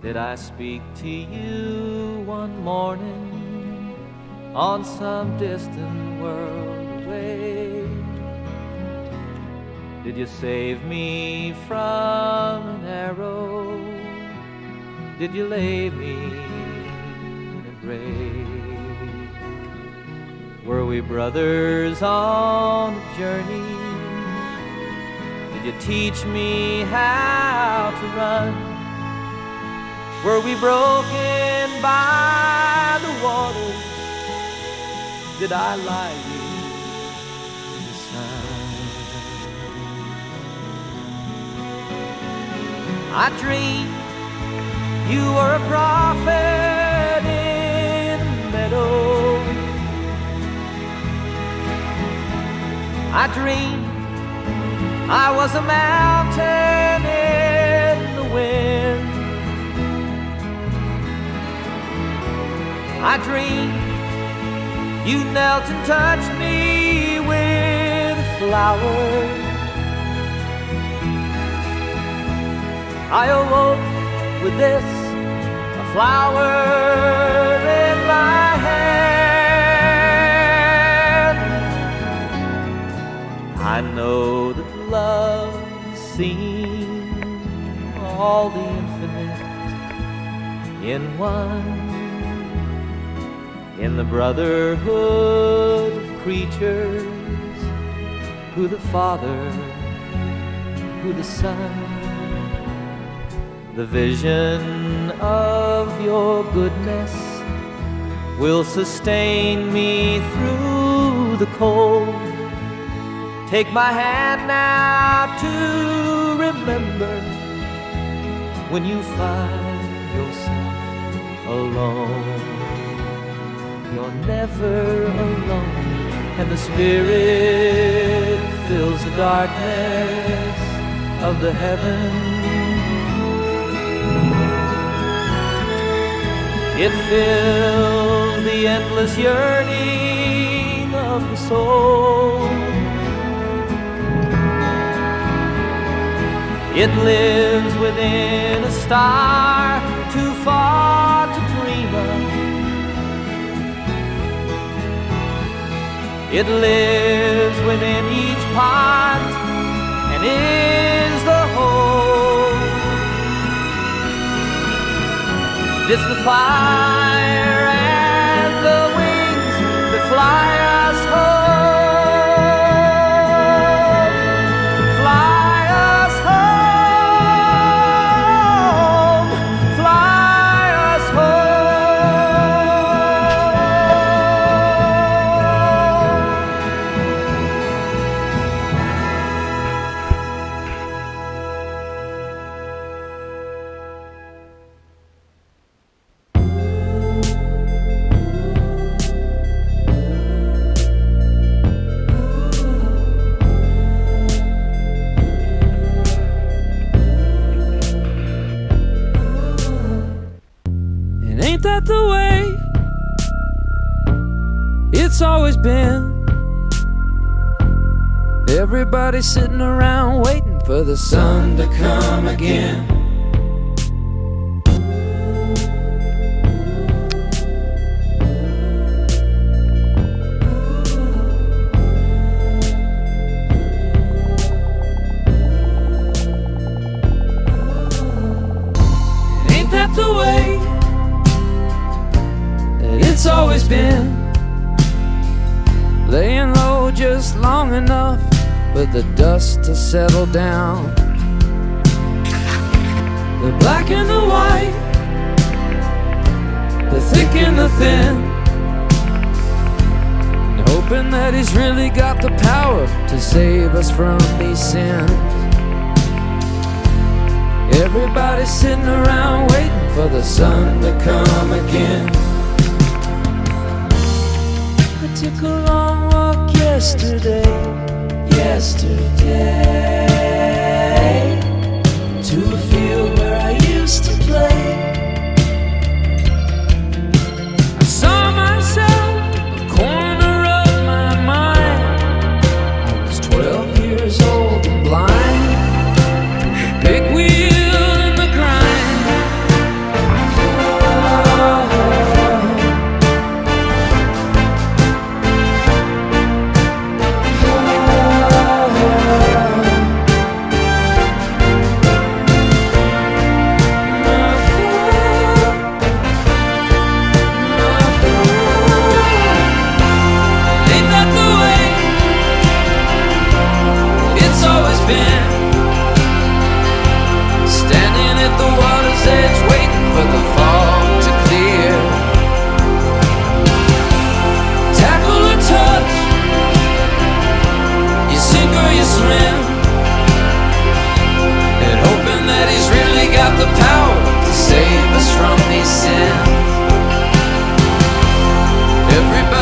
Did I speak to you one morning on some distant world away? Did you save me from an arrow? Did you lay me in a grave? Were we brothers on a journey? Did you teach me how to run? Were we broken by the water? Did I lie you in the sun? I dreamed you were a prophet in the meadow. I dreamed I was a mountain in the wind. I dreamed you knelt and touched me with a flower. I awoke with this, a flower in my hand. I know that love has seen all the infinite in one, in the brotherhood of creatures, who the Father, who the Son. The vision of your goodness will sustain me through the cold. Take my hand now to remember when you find yourself alone. You're never alone, and the Spirit fills the darkness of the heavens. It fills the endless yearning of the soul. It lives within a star too far to dream of. It lives within each part and is the whole. It's the fire and the wings that fly us home. Fly us home. Fly us Ain't that the way it's always been? Everybody sitting around waiting for the sun to come again. Ain't that the way it's always been? Laying low just long enough for the dust to settle down. The black and the white, the thick and the thin, and hoping that he's really got the power to save us from these sins. Everybody's sitting around waiting for the sun to come again. I took a long walk yesterday, to a field where I used to play. I saw myself in the corner of my mind. I was 12 years old and blind, the big wheel in the grind.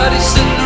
bloody Cinderella.